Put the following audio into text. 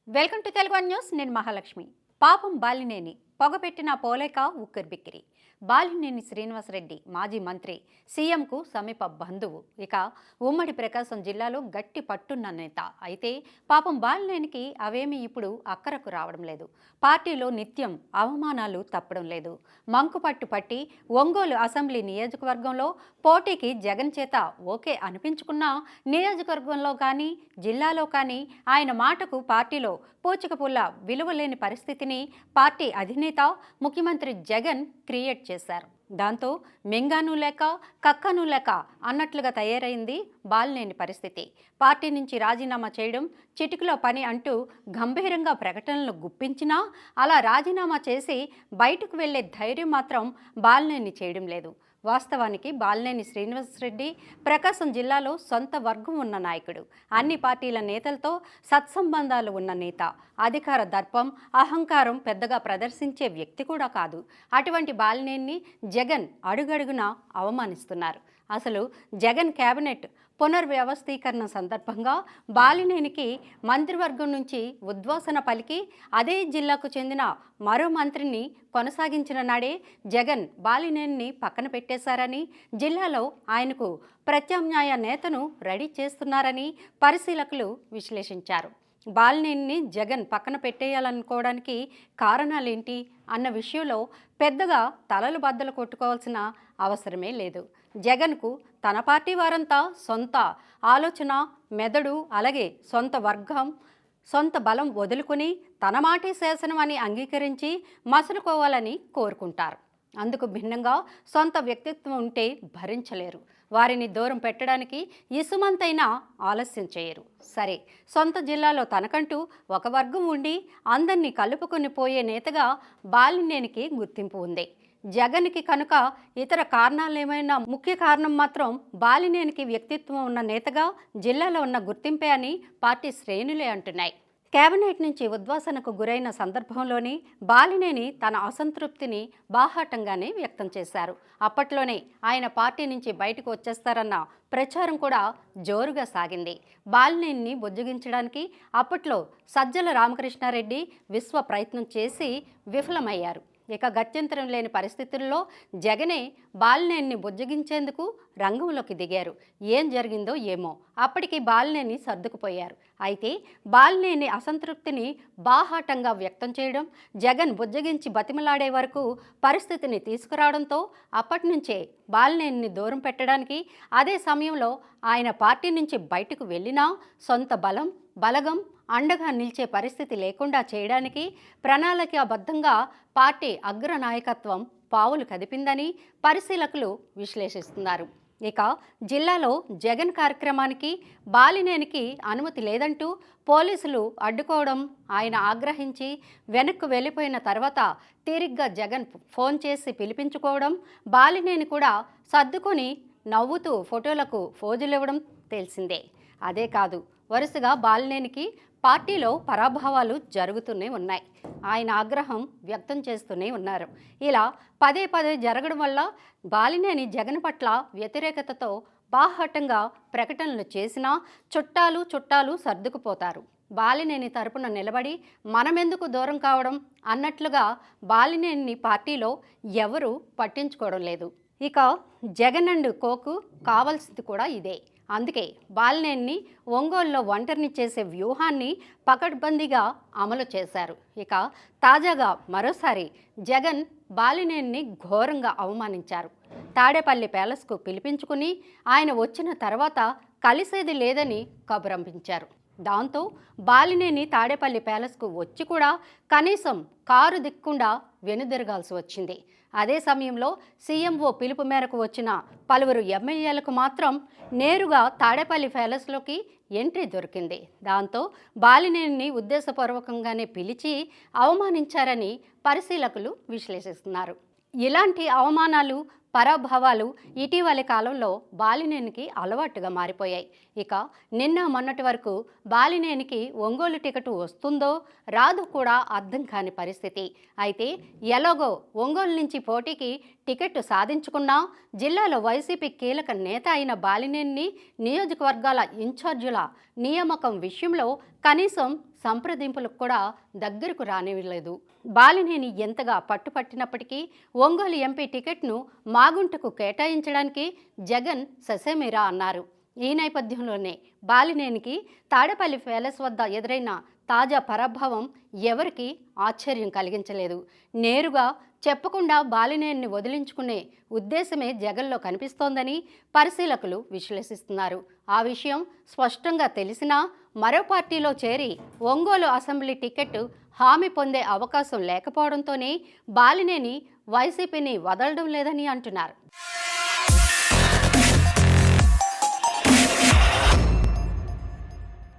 Welcome to Telugu one news. నేను మహాలక్ష్మి. పాపం బాలినేని పొగపెట్టిన పోలేక ఉక్కిరిబిక్కిరి. బాలినేని శ్రీనివాసరెడ్డి మాజీ మంత్రి, సీఎంకు సమీప బంధువు. ఇక ఉమ్మడి ప్రకాశం జిల్లాలో గట్టి పట్టున్న నేత. అయితే పాపం బాలినేనికి అవేమీ ఇప్పుడు అక్కరకు రావడం లేదు. పార్టీలో నిత్యం అవమానాలు తప్పడం లేదు. మంకుపట్టు పట్టి ఒంగోలు అసెంబ్లీ నియోజకవర్గంలో పోటీకి జగన్ చేత ఓకే అనిపించుకున్నా నియోజకవర్గంలో కానీ జిల్లాలో కానీ ఆయన మాటకు పార్టీలో పూచికపుల్ల విలువలేని పరిస్థితిని పార్టీ అధినేత ముఖ్యమంత్రి జగన్ క్రియేట్ చేశారు. దాంతో మింగాను లేక కక్కను లేక అన్నట్లుగా తయారైంది బాలినేని పరిస్థితి. పార్టీ నుంచి రాజీనామా చేయడం చిటికలో పని అంటూ గంభీరంగా ప్రకటనలు గుప్పించినా అలా రాజీనామా చేసి బయటకు వెళ్లే ధైర్యం మాత్రం బాలినేని చేయడం లేదు. వాస్తవానికి బాలినేని శ్రీనివాసరెడ్డి ప్రకాశం జిల్లాలో సొంత వర్గం ఉన్న నాయకుడు. అన్ని పార్టీల నేతలతో సత్సంబంధాలు ఉన్న నేత. అధికార దర్పం, అహంకారం పెద్దగా ప్రదర్శించే వ్యక్తి కూడా కాదు. అటువంటి బాలినేని జగన్ అడుగడుగునా అవమానిస్తున్నారు. అసలు జగన్ కేబినెట్ పునర్వ్యవస్థీకరణ సందర్భంగా బాలినేనికి మంత్రివర్గం నుంచి ఉద్వాసన పలికి అదే జిల్లాకు చెందిన మరో మంత్రిని కొనసాగించిన నాడే జగన్ బాలినేనిని పక్కన పెట్టేశారని, జిల్లాలో ఆయనకు ప్రత్యామ్నాయ నేతను రెడీ చేస్తున్నారని పరిశీలకులు విశ్లేషించారు. బాలినేనిని జగన్ పక్కన పెట్టేయాలనుకోవడానికి కారణాలేంటి అన్న విషయంలో పెద్దగా తలలు బద్దలు కొట్టుకోవాల్సిన అవసరమే లేదు. జగన్కు తన పార్టీ వారంతా సొంత ఆలోచన, మెదడు, అలాగే సొంత వర్గం, సొంత బలం వదులుకుని తన మాటే శాసనం అని అంగీకరించి మసులుకోవాలని కోరుకుంటారు. అందుకు భిన్నంగా సొంత వ్యక్తిత్వం ఉంటే భరించలేరు. వారిని దూరం పెట్టడానికి ఇసుమంతైనా ఆలస్యం చేయరు. సరే, సొంత జిల్లాలో తనకంటూ ఒక వర్గం ఉండి అందరినీ కలుపుకొని పోయే నేతగా బాలినేనికి గుర్తింపు ఉంది. జగన్కి కనుక ఇతర కారణాలేమైనా, ముఖ్య కారణం మాత్రం బాలినేనికి వ్యక్తిత్వం ఉన్న నేతగా జిల్లాలో ఉన్న గుర్తింపే అని పార్టీ శ్రేణులే అంటున్నాయి. కేబినెట్ నుంచి ఉద్వాసనకు గురైన సందర్భంలోని బాలినేని తన అసంతృప్తిని బాహాటంగానే వ్యక్తం చేశారు. అప్పట్లోనే ఆయన పార్టీ నుంచి బయటకు వచ్చేస్తారన్న ప్రచారం కూడా జోరుగా సాగింది. బాలినేనిని బుజ్జగించడానికి అప్పట్లో సజ్జల రామకృష్ణారెడ్డి విశ్వ ప్రయత్నం చేసి విఫలమయ్యారు. ఇక గత్యంతరం లేని పరిస్థితుల్లో జగనే బాలినేనిని బుజ్జగించేందుకు రంగంలోకి దిగారు. ఏం జరిగిందో ఏమో, అప్పటికి బాలినేని సర్దుకుపోయారు. అయితే బాలినేని అసంతృప్తిని బాహాటంగా వ్యక్తం చేయడం, జగన్ బుజ్జగించి బతిమలాడే వరకు పరిస్థితిని తీసుకురావడంతో అప్పటి నుంచే బాలినేనిని దూరం పెట్టడానికి, అదే సమయంలో ఆయన పార్టీ నుంచి బయటకు వెళ్ళినా సొంత బలగం అండగా నిలిచే పరిస్థితి లేకుండా చేయడానికి ప్రణాళికాబద్ధంగా పార్టీ అగ్ర నాయకత్వం పావులు కదిపిందని పరిశీలకులు విశ్లేషిస్తున్నారు. ఇక జిల్లాలో జగన్ కార్యక్రమానికి బాలినేనికి అనుమతి లేదంటూ పోలీసులు అడ్డుకోవడం, ఆయన ఆగ్రహించి వెనక్కు వెళ్ళిపోయిన తర్వాత తీరిగ్గా జగన్ ఫోన్ చేసి పిలిపించుకోవడం, బాలినేని కూడా సర్దుకొని నవ్వుతూ ఫోటోలకు ఫోజులివ్వడం తెలిసిందే. అదే కాదు, వరుసగా బాలినేనికి పార్టీలో పరాభవాలు జరుగుతూనే ఉన్నాయి. ఆయన ఆగ్రహం వ్యక్తం చేస్తూనే ఉన్నారు. ఇలా పదే పదే జరగడం వల్ల బాలినేని జగన్ పట్ల వ్యతిరేకతతో బాహాటంగా ప్రకటనలు చేసినా చుట్టాలు సర్దుకుపోతారు. బాలినేని తరపున నిలబడి మనమెందుకు దూరం కావడం అన్నట్లుగా బాలినేని పార్టీలో ఎవరూ పట్టించుకోవడం లేదు. ఇక జగన్ అండ్ కోకు కావాల్సింది కూడా ఇదే. అందుకే బాలినేనిని ఒంగోలులో ఒంటరిని చేసే వ్యూహాన్ని పకడ్బందీగా అమలు చేశారు. ఇక తాజాగా మరోసారి జగన్ బాలినేనిని ఘోరంగా అవమానించారు. తాడేపల్లి ప్యాలెస్కు పిలిపించుకుని ఆయన వచ్చిన తర్వాత కలిసేది లేదని కబురంపించారు. దాంతో బాలినేని తాడేపల్లి ప్యాలెస్కు వచ్చి కూడా కనీసం కారు దిక్కుండా వెనుదిరగాల్సి వచ్చింది. అదే సమయంలో సీఎంఓ పిలుపు మేరకు వచ్చిన పలువురు ఎమ్మెల్యేలకు మాత్రం నేరుగా తాడేపల్లి ప్యాలెస్లోకి ఎంట్రీ దొరికింది. దాంతో బాలినేనిని ఉద్దేశపూర్వకంగానే పిలిచి అవమానించారని పరిశీలకులు విశ్లేషిస్తున్నారు. ఇలాంటి అవమానాలు, పరాభవాలు ఇటీవలి కాలంలో బాలినేనికి అలవాటుగా మారిపోయాయి. ఇక నిన్న మొన్నటి వరకు బాలినేనికి ఒంగోలు టికెట్ వస్తుందో రాదో కూడా అర్థం కాని పరిస్థితి. అయితే ఎలాగో ఒంగోలు నుంచి పోటీకి టికెట్ సాధించుకున్నా జిల్లాలో వైసీపీ కీలక నేత అయిన బాలినేనిని నియోజకవర్గాల ఇన్ఛార్జీల నియామకం విషయంలో కనీసం సంప్రదింపులకు కూడా దగ్గరకు రానివ్వలేదు. బాలినేని ఎంతగా పట్టుపట్టినప్పటికీ ఒంగోలు ఎంపీ టికెట్ను మాగుంటకు కేటాయించడానికి జగన్ ససేమిరా అన్నారు. ఈ నేపథ్యంలోనే బాలినేనికి తాడేపల్లి ప్యాలెస్ వద్ద ఎదురైన తాజా పరాభవం ఎవరికీ ఆశ్చర్యం కలిగించలేదు. నేరుగా చెప్పకుండా బాలినేనిని వదిలించుకునే ఉద్దేశమే జగన్లో కనిపిస్తోందని పరిశీలకులు విశ్లేషిస్తున్నారు. ఆ విషయం స్పష్టంగా తెలిసినా మరో పార్టీలో చేరి ఒంగోలు అసెంబ్లీ టికెట్ హామీ పొందే అవకాశం లేకపోవడంతోనే బాలినేని వైసీపీని వదలడం లేదని అంటున్నారు.